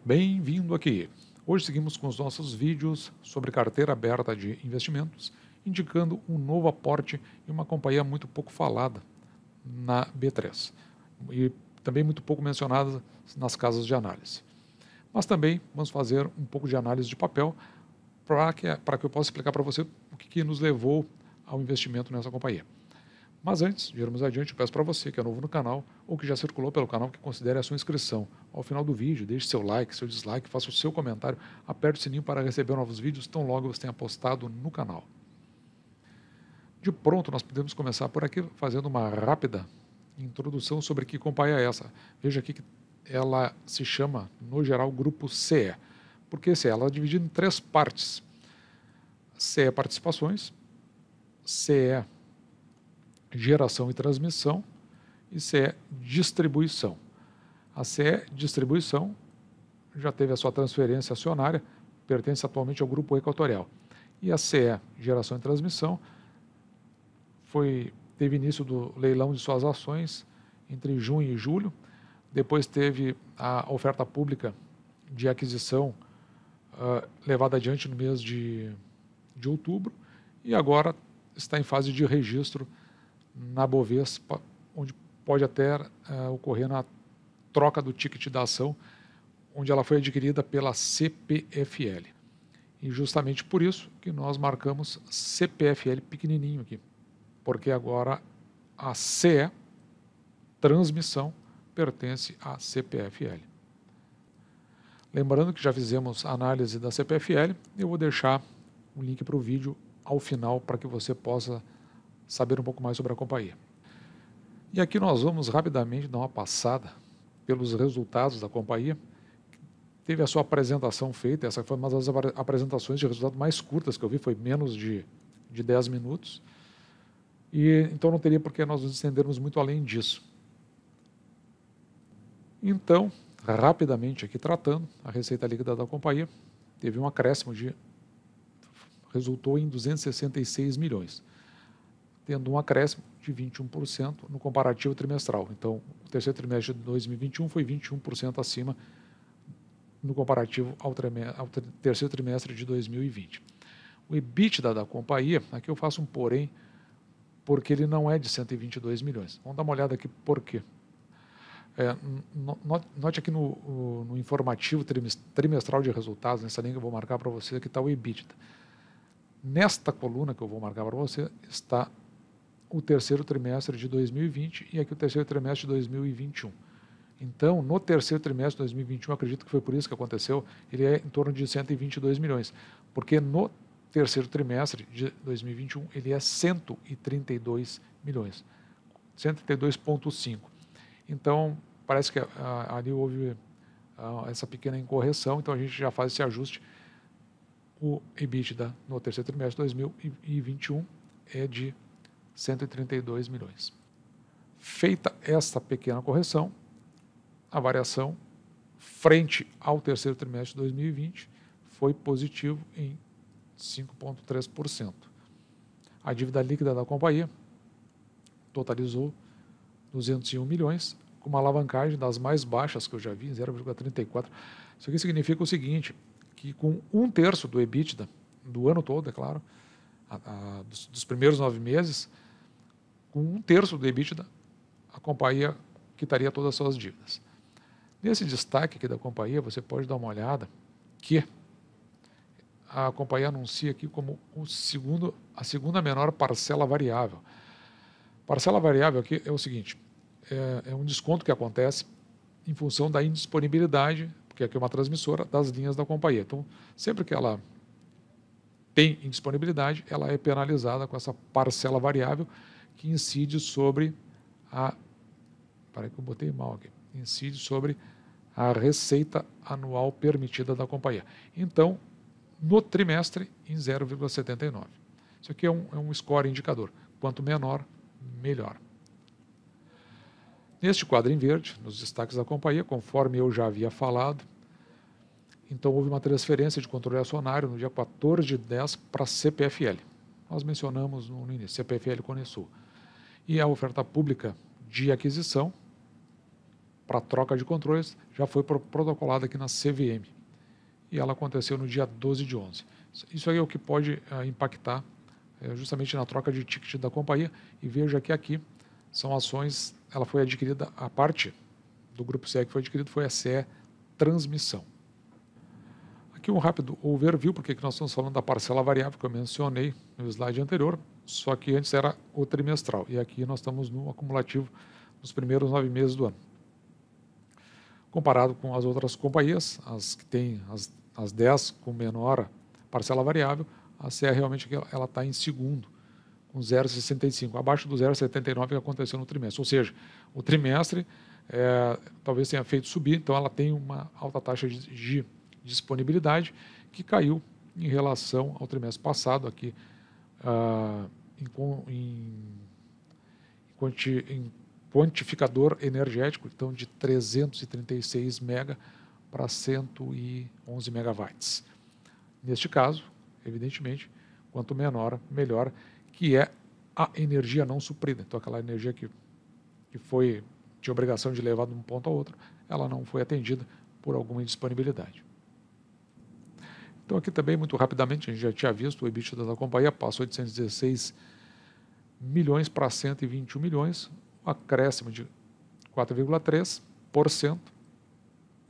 Bem-vindo aqui! Hoje seguimos com os nossos vídeos sobre carteira aberta de investimentos, indicando um novo aporte em uma companhia muito pouco falada na B3 e também muito pouco mencionada nas casas de análise. Mas também vamos fazer um pouco de análise de papel para que eu possa explicar para você o que nos levou ao investimento nessa companhia. Mas antes de irmos adiante, eu peço para você que é novo no canal ou que já circulou pelo canal que considere a sua inscrição. Ao final do vídeo, deixe seu like, seu dislike, faça o seu comentário, aperte o sininho para receber novos vídeos tão logo você tenha postado no canal. De pronto, nós podemos começar por aqui fazendo uma rápida introdução sobre que companhia é essa. Veja aqui que ela se chama, no geral, Grupo CE. Por que CE? Ela é dividida em três partes. CE Participações, CE Geração e Transmissão e CE Distribuição. A CE Distribuição já teve a sua transferência acionária, pertence atualmente ao Grupo Equatorial. E a CE Geração e Transmissão teve início do leilão de suas ações entre junho e julho, depois teve a oferta pública de aquisição levada adiante no mês de outubro e agora está em fase de registro na Bovespa, onde pode até ocorrer na troca do ticket da ação, onde ela foi adquirida pela CPFL. E justamente por isso que nós marcamos CPFL pequenininho aqui, porque agora a CE Transmissão pertence à CPFL. Lembrando que já fizemos a análise da CPFL, eu vou deixar um link para o vídeo ao final para que você possa saber um pouco mais sobre a companhia. E aqui nós vamos rapidamente dar uma passada pelos resultados da companhia. Teve a sua apresentação feita, essa foi uma das apresentações de resultado mais curtas que eu vi, foi menos de 10 minutos. E então não teria por que nós nos estendermos muito além disso. Então, rapidamente aqui tratando, a receita líquida da companhia teve um acréscimo resultou em 266 milhões. Tendo um acréscimo de 21% no comparativo trimestral. Então, o terceiro trimestre de 2021 foi 21% acima no comparativo ao terceiro trimestre de 2020. O EBITDA da companhia, aqui eu faço um porém, porque ele não é de 122 milhões. Vamos dar uma olhada aqui por quê. Note aqui no informativo trimestral de resultados, nessa linha que eu vou marcar para você, que está o EBITDA. Nesta coluna que eu vou marcar para você está o terceiro trimestre de 2020 e aqui o terceiro trimestre de 2021. Então, no terceiro trimestre de 2021, acredito que foi por isso que aconteceu, ele é em torno de 122 milhões, porque no terceiro trimestre de 2021 ele é 132 milhões, 132,5. Então, parece que ali houve essa pequena incorreção, então a gente já faz esse ajuste. O EBITDA no terceiro trimestre de 2021 é de 132 milhões. Feita esta pequena correção, a variação frente ao terceiro trimestre de 2020 foi positivo em 5,3%. A dívida líquida da companhia totalizou 201 milhões, com uma alavancagem das mais baixas que eu já vi, 0,34. Isso aqui significa o seguinte, que com 1/3 do EBITDA do ano todo, é claro, dos primeiros 9 meses, com 1/3 do EBITDA, a companhia quitaria todas as suas dívidas. Nesse destaque aqui da companhia, você pode dar uma olhada que a companhia anuncia aqui como a segunda menor parcela variável. Parcela variável aqui é o seguinte, é um desconto que acontece em função da indisponibilidade, porque aqui é uma transmissora, das linhas da companhia. Então, sempre que ela tem indisponibilidade, ela é penalizada com essa parcela variável que incide sobre incide sobre a receita anual permitida da companhia. Então, no trimestre, em 0,79. Isso aqui é um score indicador. Quanto menor, melhor. Neste quadro em verde, nos destaques da companhia, conforme eu já havia falado, então houve uma transferência de controle acionário no dia 14 de 10 para a CPFL. Nós mencionamos no início, CPFL Conesul. E a oferta pública de aquisição para troca de controles já foi protocolada aqui na CVM. E ela aconteceu no dia 12 de 11. Isso aí é o que pode impactar justamente na troca de ticket da companhia. E veja que aqui são ações, ela foi adquirida, a parte do grupo CE que foi adquirido foi a CE Transmissão. Aqui um rápido overview, porque nós estamos falando da parcela variável que eu mencionei no slide anterior, só que antes era o trimestral. E aqui nós estamos no acumulativo nos primeiros 9 meses do ano. Comparado com as outras companhias, as que têm as 10 com menor parcela variável, a CE realmente ela está em segundo, com 0,65, abaixo do 0,79 que aconteceu no trimestre. Ou seja, o trimestre talvez tenha feito subir, então ela tem uma alta taxa de disponibilidade que caiu em relação ao trimestre passado aqui em quantificador energético, então de 336 mega para 111 megawatts. Neste caso, evidentemente, quanto menor, melhor, que é a energia não suprida. Então, aquela energia que tinha obrigação de levar de um ponto ao outro, ela não foi atendida por alguma indisponibilidade. Então, aqui também, muito rapidamente, a gente já tinha visto o EBITDA da companhia, passou de 816 milhões para 121 milhões, um acréscimo de 4,3%,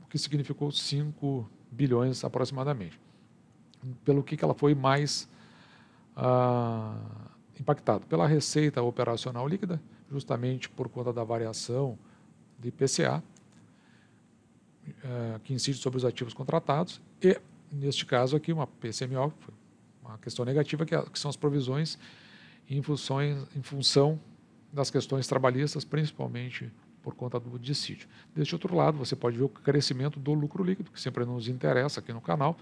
o que significou 5 bilhões aproximadamente. Pelo que ela foi mais impactada? Pela receita operacional líquida, justamente por conta da variação de IPCA, que incide sobre os ativos contratados, e, neste caso aqui, uma PCMO, uma questão negativa, que são as provisões em função das questões trabalhistas, principalmente por conta do dissídio. Deste outro lado, você pode ver o crescimento do lucro líquido, que sempre nos interessa aqui no canal.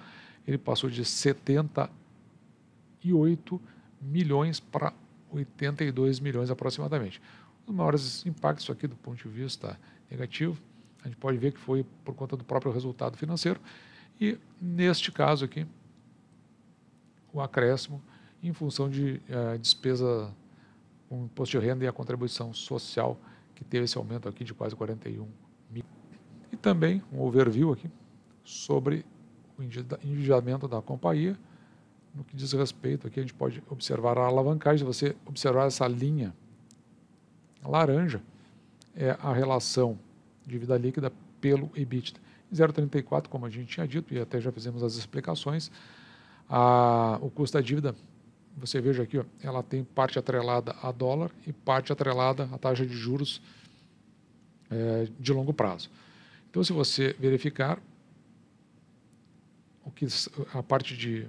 Ele passou de 78 milhões para 82 milhões aproximadamente. Os maiores impactos aqui do ponto de vista negativo, a gente pode ver que foi por conta do próprio resultado financeiro e, neste caso aqui, o acréscimo em função de despesa com imposto de renda e a contribuição social, que teve esse aumento aqui de quase 41 mil. E também um overview aqui sobre o endividamento da companhia. No que diz respeito, aqui a gente pode observar a alavancagem. Se você observar essa linha laranja, é a relação dívida líquida pelo EBITDA. 0,34, como a gente tinha dito, e até já fizemos as explicações, o custo da dívida, você veja aqui, ó, ela tem parte atrelada a dólar e parte atrelada à taxa de juros de longo prazo. Então, se você verificar, a parte que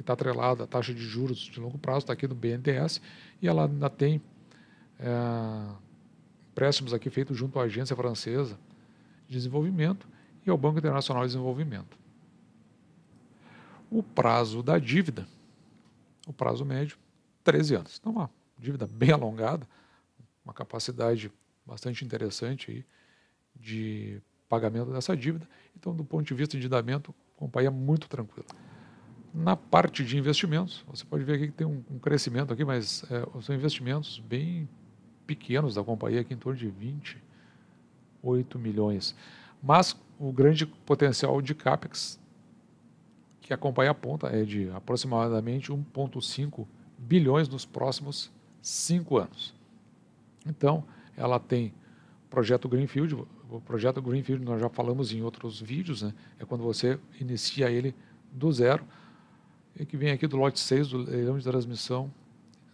está atrelada à taxa de juros de longo prazo está aqui no BNDES, e ela ainda tem empréstimos aqui feitos junto à Agência Francesa de Desenvolvimento e ao Banco Internacional de Desenvolvimento. O prazo da dívida, o prazo médio, 13 anos. Então, uma dívida bem alongada, uma capacidade bastante interessante aí de pagamento dessa dívida. Então, do ponto de vista de endividamento, a companhia é muito tranquila. Na parte de investimentos, você pode ver aqui que tem um crescimento aqui, mas são investimentos bem pequenos da companhia, aqui em torno de 28 milhões. Mas o grande potencial de CAPEX que a companhia aponta é de aproximadamente 1,5 bilhões nos próximos 5 anos. Então, ela tem projeto Greenfield. O projeto Greenfield nós já falamos em outros vídeos, né? É quando você inicia ele do zero, e que vem aqui do lote 6 do leilão de transmissão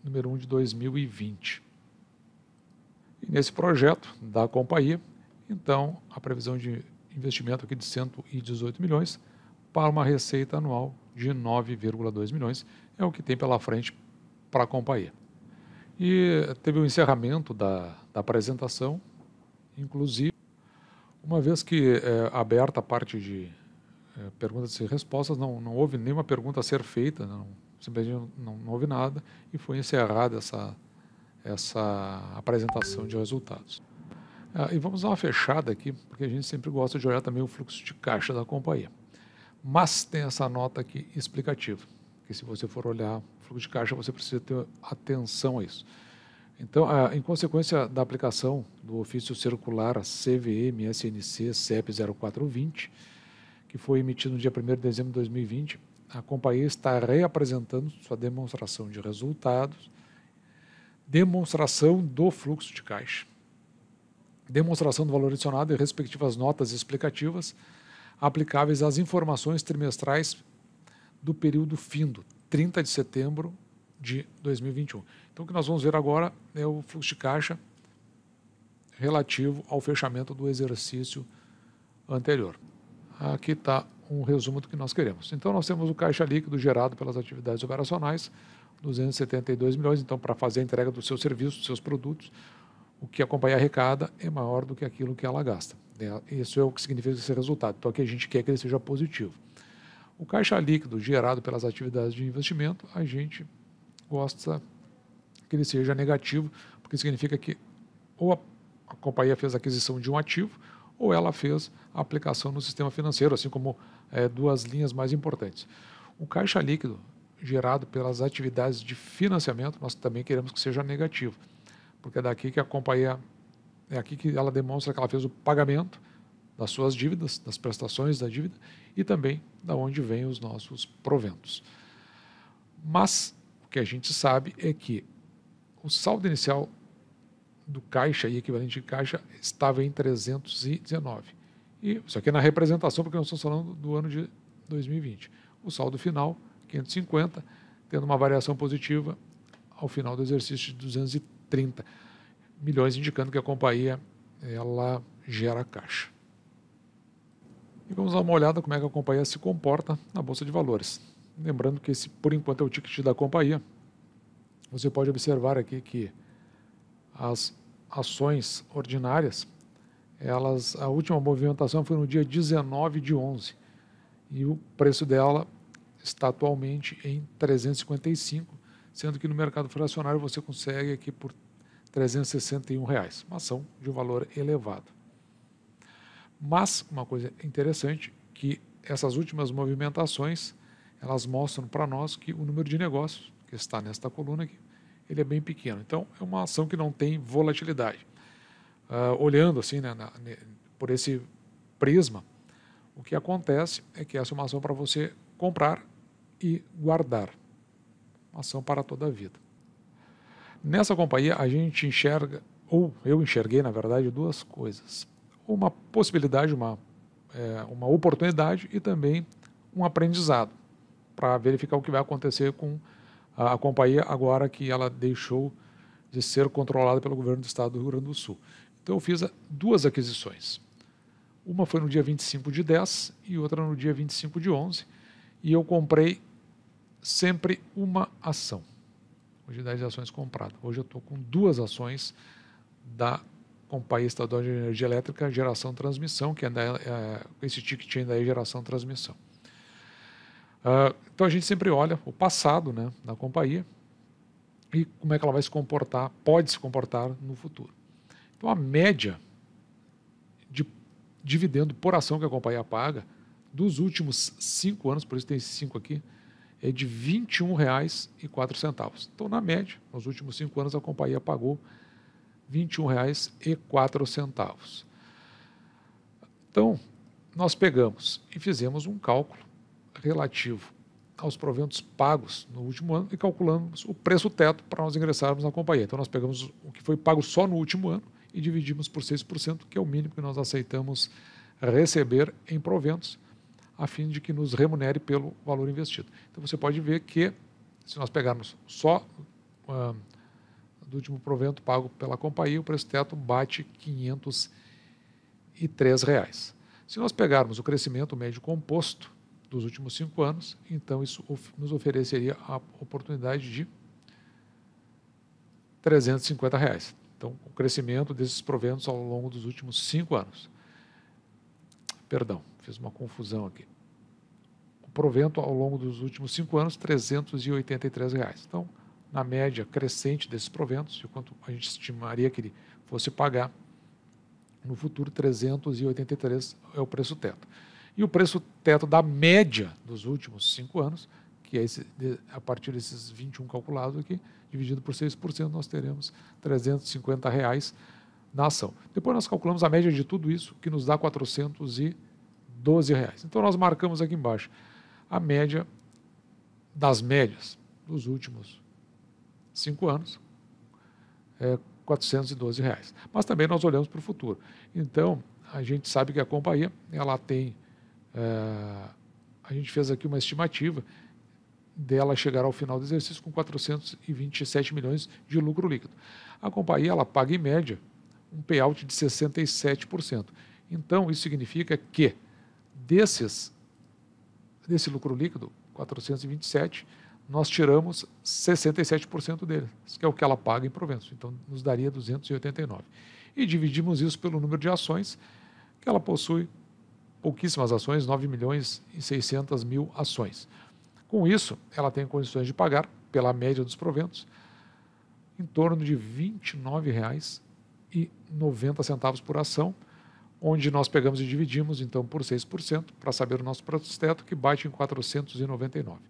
número 1 de 2020. E nesse projeto da companhia, então, a previsão de investimento aqui de 118 milhões para uma receita anual de 9,2 milhões é o que tem pela frente para a companhia. E teve o encerramento da apresentação, inclusive, uma vez que aberta a parte de perguntas e respostas, não houve nenhuma pergunta a ser feita, simplesmente não houve nada, e foi encerrada essa apresentação de resultados. E vamos dar uma fechada aqui, porque a gente sempre gosta de olhar também o fluxo de caixa da companhia. Mas tem essa nota aqui explicativa, que se você for olhar o fluxo de caixa, você precisa ter atenção a isso. Então, em consequência da aplicação do ofício circular CVM-SNC CEP 0420, que foi emitido no dia 1º de dezembro de 2020, a companhia está reapresentando sua demonstração de resultados, demonstração do fluxo de caixa, demonstração do valor adicionado e respectivas notas explicativas aplicáveis às informações trimestrais do período findo, 30 de setembro de 2021. Então, o que nós vamos ver agora é o fluxo de caixa relativo ao fechamento do exercício anterior. Aqui está um resumo do que nós queremos. Então, nós temos o caixa líquido gerado pelas atividades operacionais, 272 milhões. Então, para fazer a entrega dos seus serviços, dos seus produtos, o que a companhia arrecada é maior do que aquilo que ela gasta. Isso é o que significa esse resultado. Então, aqui a gente quer que ele seja positivo. O caixa líquido gerado pelas atividades de investimento, a gente gosta que ele seja negativo, porque significa que ou a companhia fez a aquisição de um ativo, ou ela fez a aplicação no sistema financeiro, assim como duas linhas mais importantes. O caixa líquido gerado pelas atividades de financiamento, nós também queremos que seja negativo, porque é daqui que a companhia, é aqui que ela demonstra que ela fez o pagamento das suas dívidas, das prestações da dívida, e também da onde vêm os nossos proventos. Mas o que a gente sabe é que o saldo inicial do caixa e equivalente de caixa estava em 319. E isso aqui é na representação, porque nós estamos falando do ano de 2020. O saldo final, 550, tendo uma variação positiva ao final do exercício de 230 milhões, indicando que a companhia ela gera caixa. E vamos dar uma olhada como é que a companhia se comporta na Bolsa de Valores. Lembrando que esse, por enquanto, é o ticket da companhia. Você pode observar aqui que as ações ordinárias, a última movimentação foi no dia 19 de 11 e o preço dela está atualmente em 355, sendo que no mercado fracionário você consegue aqui por R$361, uma ação de um valor elevado. Mas uma coisa interessante que essas últimas movimentações, elas mostram para nós que o número de negócios que está nesta coluna aqui, ele é bem pequeno. Então, é uma ação que não tem volatilidade. Olhando assim, né, por esse prisma, o que acontece é que essa é uma ação para você comprar e guardar. Uma ação para toda a vida. Nessa companhia, a gente enxerga, ou eu enxerguei, na verdade, duas coisas. Uma possibilidade, uma oportunidade e também um aprendizado para verificar o que vai acontecer com a companhia agora que ela deixou de ser controlada pelo governo do estado do Rio Grande do Sul. Então eu fiz duas aquisições. Uma foi no dia 25 de 10 e outra no dia 25 de 11. E eu comprei sempre uma ação. Hoje 10 ações compradas. Hoje eu estou com duas ações da Companhia Estadual de Energia Elétrica Geração Transmissão, que ainda esse ticket ainda é Geração Transmissão. Então a gente sempre olha o passado, né, da companhia e como é que ela vai se comportar, pode se comportar no futuro. Então a média de dividendo por ação que a companhia paga dos últimos 5 anos, por isso tem esses 5 aqui, é de R$ 21,04. Então na média, nos últimos 5 anos a companhia pagou R$ 21,04. Então nós pegamos e fizemos um cálculo relativo aos proventos pagos no último ano e calculamos o preço teto para nós ingressarmos na companhia. Então nós pegamos o que foi pago só no último ano e dividimos por 6%, que é o mínimo que nós aceitamos receber em proventos, a fim de que nos remunere pelo valor investido. Então você pode ver que, se nós pegarmos só do último provento pago pela companhia, o preço teto bate R$ 503. Se nós pegarmos o crescimento médio composto dos últimos 5 anos, então isso nos ofereceria a oportunidade de R$ 350. Então, o crescimento desses proventos ao longo dos últimos 5 anos. Perdão, fiz uma confusão aqui. O provento ao longo dos últimos 5 anos, R$ 383. Então, na média crescente desses proventos, de quanto a gente estimaria que ele fosse pagar, no futuro 383 é o preço teto. E o preço teto da média dos últimos 5 anos, que é a partir desses 21 calculados aqui, dividido por 6%, nós teremos R$350 na ação. Depois nós calculamos a média de tudo isso, que nos dá R$412. Então nós marcamos aqui embaixo a média das médias dos últimos 5 anos, R$412. Mas também nós olhamos para o futuro. Então, a gente sabe que a companhia, ela tem, a gente fez aqui uma estimativa dela chegar ao final do exercício com 427 milhões de lucro líquido. A companhia, ela paga em média um payout de 67%. Então, isso significa que desse lucro líquido, 427, nós tiramos 67% dele, que é o que ela paga em proventos. Então, nos daria 289. E dividimos isso pelo número de ações, que ela possui pouquíssimas ações, 9.600.000 ações. Com isso, ela tem condições de pagar, pela média dos proventos, em torno de R$ 29,90 por ação, onde nós pegamos e dividimos, então, por 6%, para saber o nosso preço teto, que bate em 499.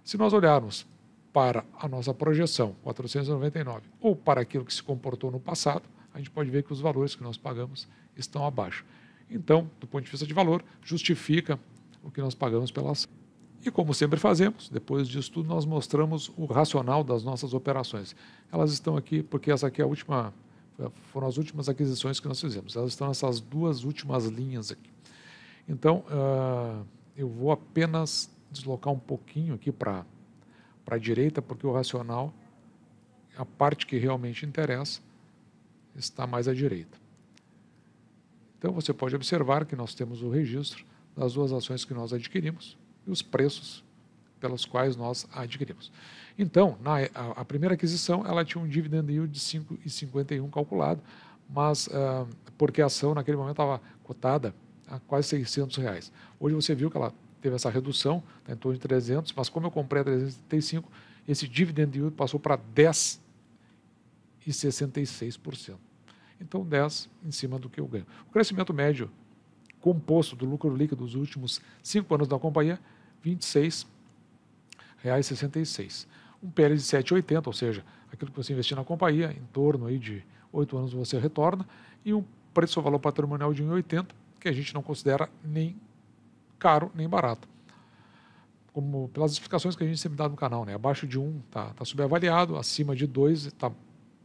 Se nós olharmos para a nossa projeção, 499, ou para aquilo que se comportou no passado, a gente pode ver que os valores que nós pagamos estão abaixo. Então, do ponto de vista de valor, justifica o que nós pagamos pela ação. E como sempre fazemos, depois disso tudo, nós mostramos o racional das nossas operações. Elas estão aqui porque essa aqui é foram as últimas aquisições que nós fizemos. Elas estão nessas duas últimas linhas aqui. Então, eu vou apenas deslocar um pouquinho aqui para a direita, porque o racional, a parte que realmente interessa, está mais à direita. Então, você pode observar que nós temos o registro das duas ações que nós adquirimos e os preços pelos quais nós a adquirimos. Então, a primeira aquisição, ela tinha um dividend yield de 5,51 calculado, mas porque a ação naquele momento estava cotada a quase R$600. Hoje você viu que ela teve essa redução, em torno de 300, mas como eu comprei a 335, esse dividend yield passou para 10,66%. Então, 10 em cima do que eu ganho. O crescimento médio composto do lucro líquido dos últimos 5 anos da companhia, R$ 26,66. Um PL de 7,80, ou seja, aquilo que você investir na companhia, em torno aí de 8 anos você retorna, e um preço-valor patrimonial de 1,80, que a gente não considera nem caro nem barato. Como pelas explicações que a gente sempre dá no canal, né? Abaixo de 1 está subavaliado, acima de 2 está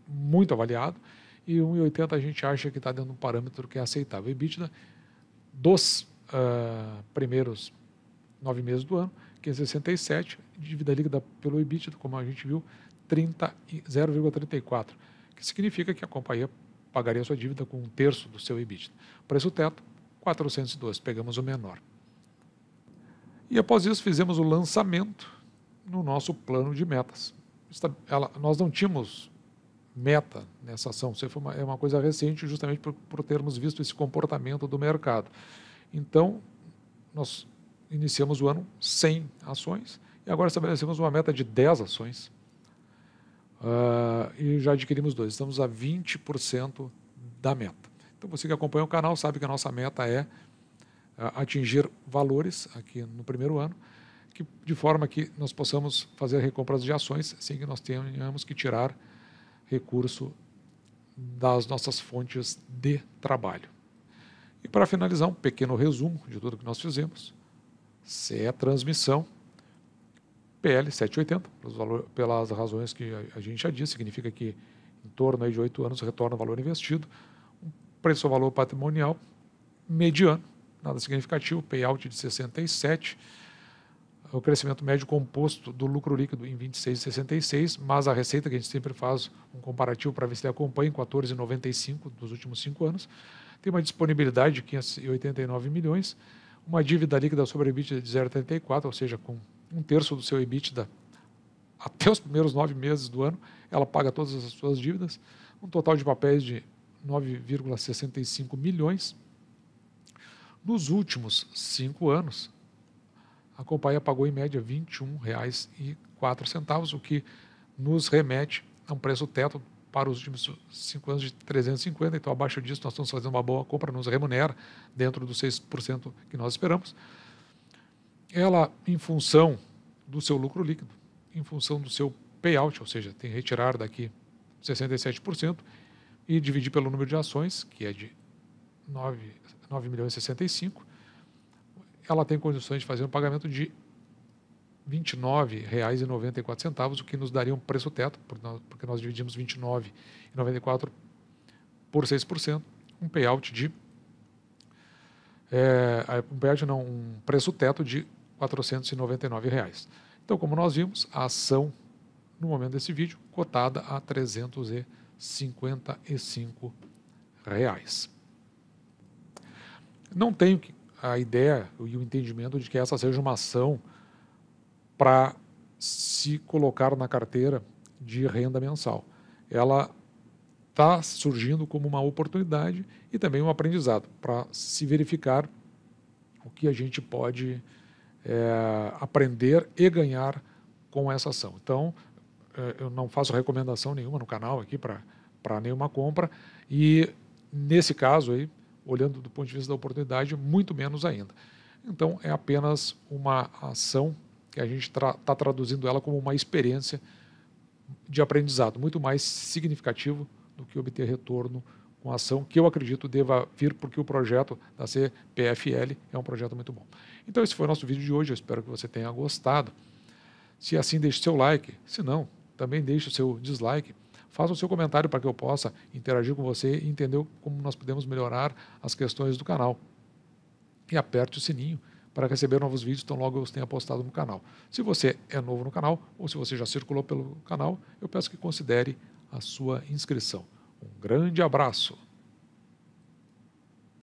muito avaliado, e 1,80 a gente acha que está dentro de um parâmetro que é aceitável. EBITDA dos primeiros 9 meses do ano, que é 67, dívida líquida pelo EBITDA, como a gente viu, 0,34, que significa que a companhia pagaria sua dívida com 1/3 do seu EBITDA. Preço teto, 412, pegamos o menor. E após isso fizemos o lançamento no nosso plano de metas. Nós não tínhamos meta nessa ação, isso é uma coisa recente justamente por termos visto esse comportamento do mercado. Então, nós iniciamos o ano 100 ações e agora estabelecemos uma meta de 10 ações e já adquirimos 2, estamos a 20% da meta. Então, você que acompanha o canal sabe que a nossa meta é atingir valores aqui no primeiro ano, de forma que nós possamos fazer recompras de ações sem que nós tenhamos que tirar recurso das nossas fontes de trabalho. E para finalizar, um pequeno resumo de tudo que nós fizemos. CE Transmissão, PL 7,80, pelas razões que a gente já disse, significa que em torno aí de 8 anos retorna o valor investido, um preço ao valor patrimonial mediano, nada significativo, payout de 67%, o crescimento médio composto do lucro líquido em 26,66, mas a receita que a gente sempre faz um comparativo para ver se ele acompanha em 14,95 dos últimos 5 anos, tem uma disponibilidade de 589 milhões, uma dívida líquida sobre EBITDA de 0,34, ou seja, com 1/3 do seu EBITDA até os primeiros 9 meses do ano, ela paga todas as suas dívidas, um total de papéis de 9,65 milhões. Nos últimos 5 anos, a companhia pagou em média R$ 21,04, o que nos remete a um preço teto para os últimos 5 anos de 350, então abaixo disso nós estamos fazendo uma boa compra, nos remunera dentro dos 6% que nós esperamos. Ela, em função do seu lucro líquido em função do seu payout, ou seja, tem que retirar daqui 67% e dividir pelo número de ações, que é de 9 milhões e 65, ela tem condições de fazer um pagamento de R$ 29,94, o que nos daria um preço teto, porque nós dividimos 29,94 por 6%, um payout de um preço teto de R$ 499. Então, como nós vimos, a ação, no momento desse vídeo, cotada a R$ 355. Não tenho a ideia e o entendimento de que essa seja uma ação para se colocar na carteira de renda mensal. Ela está surgindo como uma oportunidade e também um aprendizado para se verificar o que a gente pode aprender e ganhar com essa ação. Então, eu não faço recomendação nenhuma no canal aqui para nenhuma compra e, nesse caso, aí, olhando do ponto de vista da oportunidade, muito menos ainda. Então, é apenas uma ação que a gente está traduzindo ela como uma experiência de aprendizado, muito mais significativo do que obter retorno com a ação, que eu acredito deva vir, porque o projeto da CPFL é um projeto muito bom. Então, esse foi o nosso vídeo de hoje, eu espero que você tenha gostado. Se assim, deixe seu like, se não, também deixe o seu dislike. Faça o seu comentário para que eu possa interagir com você e entender como nós podemos melhorar as questões do canal. E aperte o sininho para receber novos vídeos tão logo eu os tenha postado no canal. Se você é novo no canal ou se você já circulou pelo canal, eu peço que considere a sua inscrição. Um grande abraço!